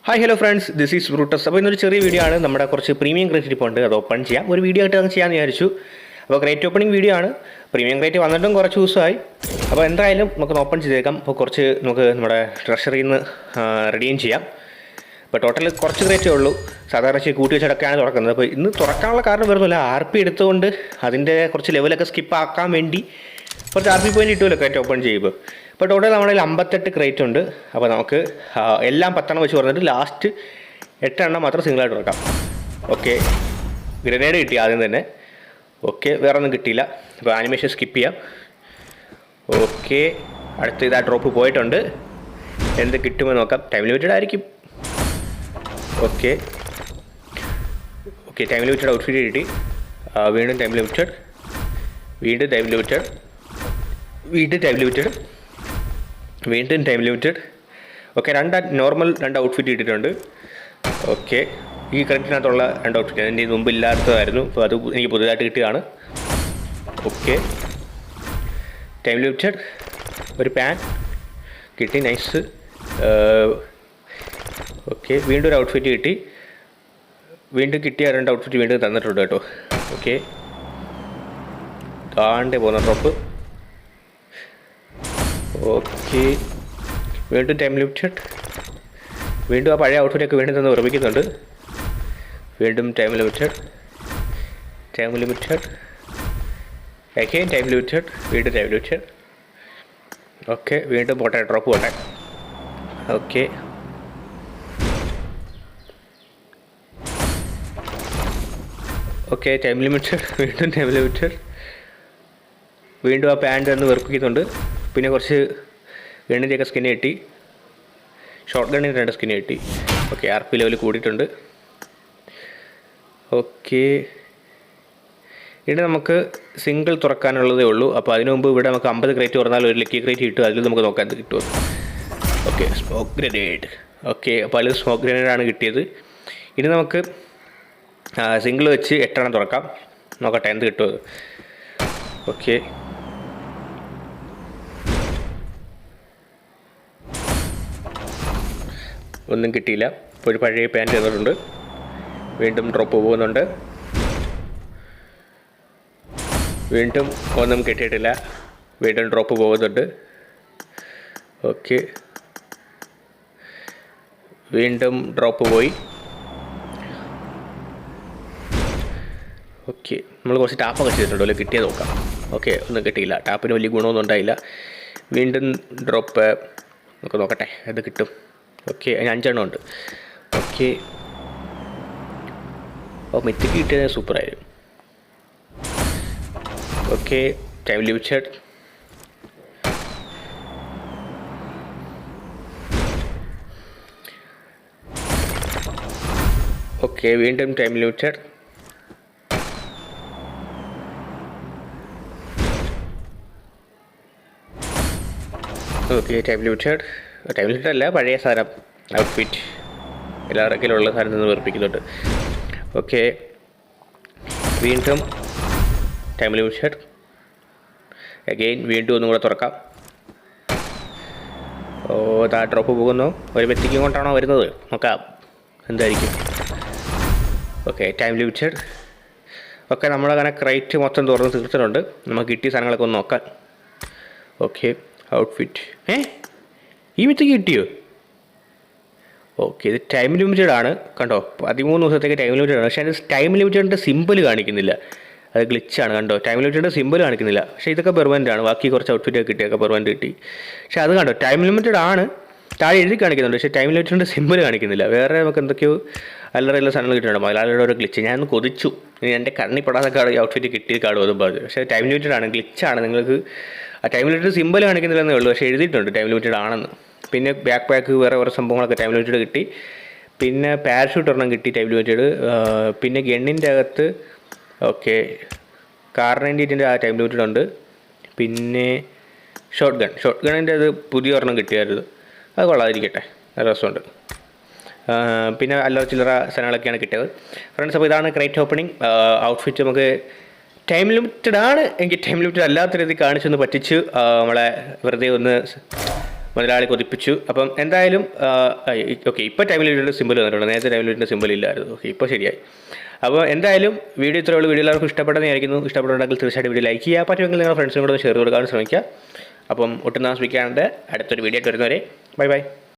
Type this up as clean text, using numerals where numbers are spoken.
Hi hello friends, this is Brutus. അപ്പോൾ ഇന്നൊരു ചെറിയ വീഡിയോ ആണ്. നമ്മുടെ കുറച്ച് പ്രീമിയം ക്രേറ്റ് ഇരിപ്പുണ്ട്, അത് ഓപ്പൺ ചെയ്യാം. ഒരു വീഡിയോ ആയിട്ട് അത് ചെയ്യാമെന്ന് വിചാരിച്ചു. അപ്പോൾ ക്രേറ്റ് ഓപ്പണിംഗ് വീഡിയോ ആണ്. പ്രീമിയം ക്രേറ്റ് വന്നിട്ടും കുറച്ച് ദിവസമായി. അപ്പോൾ എന്തായാലും നമുക്കൊന്ന് ഓപ്പൺ ചെയ്തേക്കാം. അപ്പോൾ കുറച്ച് നമുക്ക് നമ്മുടെ ട്രഷറിയിൽ നിന്ന് റെഡീം ചെയ്യാം. അപ്പോൾ ടോട്ടൽ കുറച്ച് ക്രേറ്റേ ഉള്ളൂ. സാധാരണ കൂട്ടി വെച്ചടക്കാണ് തുറക്കുന്നത്. അപ്പോൾ ഇന്ന് തുറക്കാനുള്ള കാരണം വരുന്നില്ല, RP എടുത്തുകൊണ്ട് അതിൻ്റെ കുറച്ച് ലെവലൊക്കെ സ്കിപ്പ് ആക്കാൻ വേണ്ടി കുറച്ച് RP പോയിന്റ് കിട്ടുമല്ലോ ക്രേറ്റ് ഓപ്പൺ ചെയ്യുമ്പോൾ. ഇപ്പോൾ ടോട്ടൽ നമ്മുടെ 58 ക്രേറ്റ് ഉണ്ട്. അപ്പോൾ നമുക്ക് എല്ലാം 10 വെച്ച് പറഞ്ഞിട്ട് ലാസ്റ്റ് 8 മാത്രം സിംഗിളായിട്ട് തുറക്കാം. ഓക്കെ, ഗ്രനേഡ് കിട്ടി ആദ്യം തന്നെ. ഓക്കെ, വേറെ ഒന്നും കിട്ടിയില്ല. അപ്പോൾ ആനിമേഷൻ സ്കിപ്പ് ചെയ്യാം. ഓക്കെ, അടുത്ത ഇതാ ഡ്രോപ്പ് പോയിട്ടുണ്ട്. എന്ത് കിട്ടുമെന്ന് നോക്കാം. ടൈം ലിമിറ്റഡ് ആയിരിക്കും. Okay okay, time limited outfit കിട്ടി. വീണ്ടും ടൈം ലിമിറ്റഡ്, വീണ്ടും ടൈം ലിമിറ്റഡ്, വീണ്ടും ടൈം ലിമിറ്റഡ്, വീണ്ടും ടൈം ലിമിറ്റഡ്. ഓക്കെ, നോർമൽ രണ്ട് ഔട്ട്ഫിറ്റ് ഇട്ടിട്ടുണ്ട്. ഓക്കെ, ഈ ക്രെഡിറ്റിനകത്തുള്ള രണ്ട് ഔട്ട്ഫിറ്റ് അതിൻ്റെ മുമ്പ് ഇല്ലാത്തതായിരുന്നു. അപ്പോൾ അത് എനിക്ക് പുതുതായിട്ട് കിട്ടിയതാണ്. ഓക്കെ, ടൈം ലിമിറ്റഡ്, ഒരു പാൻ കിട്ടി, നൈസ്. ഓക്കെ, വീണ്ടും ഒരു ഔട്ട്ഫിറ്റ് കിട്ടി. വീണ്ടും കിട്ടിയ രണ്ട് ഔട്ട്ഫിറ്റ് വീണ്ടും തന്നിട്ടുണ്ട് കേട്ടോ. ഓക്കെ, താണ്ടേ പോകുന്ന ഡ്രോപ്പ്. ഓക്കെ, വീണ്ടും ടൈം ലിമിറ്റഡ്, വീണ്ടും ആ പഴയ ഔട്ട്ഫിറ്റൊക്കെ വീണ്ടും തന്നെ ഉറപ്പിക്കുന്നുണ്ട്. വീണ്ടും time limited, time limited, again time limited, വീണ്ടും ടൈം ലിമിറ്റഡ്. ഓക്കെ, വീണ്ടും പോട്ടെ, ഡ്രോപ്പ് പോട്ടെ. ഓക്കെ, ഓക്കെ, ടൈം ലിമിറ്റഡ്, വീണ്ടും ടൈം ലിമിറ്റഡ്, വീണ്ടും ആ പാൻറ് ഒന്ന് വെറുപ്പിക്കുന്നുണ്ട്. പിന്നെ കുറച്ച് ഗണ്ണിൻ്റെയൊക്കെ സ്കിന്ന് കിട്ടി. ഷോർട്ട് ഗണ്ണിൻ്റെ 2 സ്കിന്ന് കിട്ടി. ഓക്കെ, RP ലെവൽ കൂടിയിട്ടുണ്ട്. ഓക്കെ, ഇനി നമുക്ക് സിംഗിൾ തുറക്കാനുള്ളതേ ഉള്ളൂ. അപ്പോൾ അതിനു മുമ്പ് ഇവിടെ നമുക്ക് 50 ക്രേറ്റ് തുറന്നാൽ ഒരു ലക്കി ക്രേറ്റ് കിട്ടും. അതിൽ നമുക്ക് നോക്കാൻ കിട്ടുമോ. Okay, smoke grenade. ഓക്കെ, അപ്പോൾ അതിൽ സ്മോക്ക് ഗ്രനേഡാണ് കിട്ടിയത്. ഇനി നമുക്ക് സിംഗിൾ വെച്ച് 8 തുറക്കാം. നോക്കട്ടെ എന്ത് കിട്ടുമോ. ഓക്കെ, ഒന്നും കിട്ടിയില്ല. ഇപ്പോൾ ഒരു പഴയ പാൻറ് തന്നിട്ടുണ്ട്. വീണ്ടും ഡ്രോപ്പ് പോകുന്നുണ്ട്. വീണ്ടും ഒന്നും കിട്ടിയിട്ടില്ല. വീണ്ടും ഡ്രോപ്പ് പോകുന്നുണ്ട്. ഓക്കെ, വീണ്ടും ഡ്രോപ്പ് പോയി. ഓക്കെ, നമ്മൾ കുറച്ച് ടാപ്പൊക്കെ ചെയ്തിട്ടുണ്ടല്ലോ, കിട്ടിയത് നോക്കാം. ഓക്കെ, ഒന്നും കിട്ടിയില്ല. ടാപ്പിന് വലിയ ഗുണമൊന്നും ഉണ്ടായില്ല. വീണ്ടും ഡ്രോപ്പ് നമുക്ക് നോക്കട്ടെ അത് കിട്ടും. ഓക്കെ, അതിന് 5 ഉണ്ട്. ഓക്കെ, മിത്തിക്ക് കിട്ടിയത് സൂപ്പറായിരുന്നു. ഓക്കെ, ടൈം ലിമിറ്റഡ്, ഓക്കെ, വീണ്ടും time limited. Okay, time limited, time limited അല്ല, പഴയ സാധനം ഔട്ട്ഫിറ്റ് എല്ലാവർക്കിലുള്ള സാധനം നിന്ന് വെറുപ്പിക്കുന്നുണ്ട്. ഓക്കെ, വീണ്ടും ടൈം ലിമിറ്റഡ്, അഗെയിൻ വീണ്ടും ഒന്നും കൂടെ തുറക്കാം. ഓ, താ ഡ്രോപ്പ് പോകുന്നു. ഒരു വ്യക്തിക്കും കൊണ്ടാണോ വരുന്നത് നോക്കാം എന്തായിരിക്കും. Okay, time limited. ഓക്കെ, നമ്മളങ്ങനെ ക്രൈറ്റ് മൊത്തം തുറന്ന് തീർത്തിട്ടുണ്ട്. നമുക്ക് കിട്ടിയ സാധനങ്ങളൊക്കെ ഒന്ന് നോക്കാം. Okay, outfit. ഈ മിത്തിക്ക് കിട്ടിയോ. ഓക്കെ, ഇത് ടൈം ലിമിറ്റഡ് ആണ് കണ്ടോ. 13 ദിവസത്തേക്ക് ടൈം ലിമിറ്റഡ് ആണ്. പക്ഷേ അത് ടൈം ലിമിറ്റഡിൻ്റെ സിമ്പിൾ കാണിക്കുന്നില്ല. അത് ഗ്ലിച്ചാണ് കണ്ടോ. ടൈം ലിമിറ്റഡിൻ്റെ സിമ്പിൾ കാണിക്കുന്നില്ല. പക്ഷേ ഇതൊക്കെ പെർമനൻ്റ് ആണ്. ബാക്കി കുറച്ച് ഔട്ട്ഫിറ്റൊക്കെ കിട്ടിയൊക്കെ പെർമനൻ്റ് കിട്ടി. പക്ഷേ അത് കണ്ടോ, ടൈം ലിമിറ്റഡ് ആണ് താഴെ എഴുതി കാണിക്കുന്നുണ്ട്. പക്ഷേ ടൈം ലിമിറ്റഡിൻ്റെ സിമ്പിൾ കാണിക്കുന്നില്ല. വേറെ നമുക്ക് എന്തൊക്കെയോ അല്ലറയുള്ള സാധനങ്ങൾ കിട്ടുന്നുണ്ട്. മലയാളിയുടെ ഒരു ഗ്ലിച്ച് ഞാനൊന്ന് കൊതിച്ചു. എൻ്റെ കണ്ണിൽ പെടാതെ ഈ ഔട്ട്ഫിറ്റ് കിട്ടിയ കാർഡ് അതും പറഞ്ഞു. പക്ഷേ ടൈം ലിമിറ്റഡ് ആണ്, ഗ്ലിച്ചാണ്. നിങ്ങൾക്ക് ആ ടൈം ലിമിറ്റഡ് സിമ്പിൾ കാണിക്കുന്നില്ലെന്നേ ഉള്ളൂ. പക്ഷേ എഴുതിയിട്ടുണ്ട് ടൈം ലിമിറ്റഡ് ആണെന്ന്. പിന്നെ ബാക്ക് പാക്ക് വേറെ കുറേ സംഭവങ്ങളൊക്കെ ടൈം ലിമിറ്റഡ് കിട്ടി. പിന്നെ പാരഷൂട്ട് ഒരെണ്ണം കിട്ടി ടൈം ലിമിറ്റഡ്. പിന്നെ ഗണ്ണിൻ്റെ അകത്ത് ഓക്കെ കാർണൈൻറ്റീൻ്റെ ആ ടൈം ലിമിറ്റഡ് ഉണ്ട്. പിന്നെ ഷോർട്ട് ഗണ്ണിൻ്റെ അത് പുതിയ ഒരെണ്ണം കിട്ടിയായിരുന്നു. അത് കൊള്ളാതിരിക്കട്ടെ, നല്ല രസമുണ്ട്. പിന്നെ അല്ലറ ചില്ലറ സാധനങ്ങളൊക്കെയാണ് കിട്ടിയത് ഫ്രണ്ട്സ്. അപ്പോൾ ഇതാണ് ക്രേറ്റ് ഓപ്പണിംഗ്. ഔട്ട്ഫിറ്റ് നമുക്ക് ടൈം ലിമിറ്റഡ് ആണ്. എനിക്ക് ടൈം ലിമിറ്റഡ് അല്ലാത്ത രീതിയിൽ കാണിച്ചൊന്ന് പറ്റിച്ച് നമ്മളെ വെറുതെ ഒന്ന് മുതലാളി കൊതിപ്പിച്ചു. അപ്പം എന്തായാലും ഓക്കെ, ഇപ്പോൾ ടൈം ലിമിറ്റിൻ്റെ സിമ്പിൾ വന്നിട്ടുണ്ട്. നേരത്തെ ടൈം ലിമിറ്റിൻ്റെ സിമ്പിൾ ഇല്ലായിരുന്നു. ഓക്കെ, ഇപ്പോൾ ശരിയായി. അപ്പോൾ എന്തായാലും വീഡിയോ ഇത്രയുള്ള വീഡിയോ എല്ലാവർക്കും ഇഷ്ടപ്പെട്ടെന്നായിരിക്കുന്നു. ഇഷ്ടപ്പെടുന്നുണ്ടെങ്കിൽ തീർച്ചയായിട്ടും വീഡിയോ ലൈക്ക് ചെയ്യുക. പറ്റുമെങ്കിൽ നിങ്ങളുടെ ഫ്രണ്ട്സിനും കൂടെ ഷെയർ കൊടുക്കാൻ ശ്രമിക്കുക. അപ്പം ഒട്ടും താമസിപ്പിക്കാണ്ട് അടുത്തൊരു വീഡിയോ ആയിട്ട് വരുന്നവരെ ബൈ ബൈ.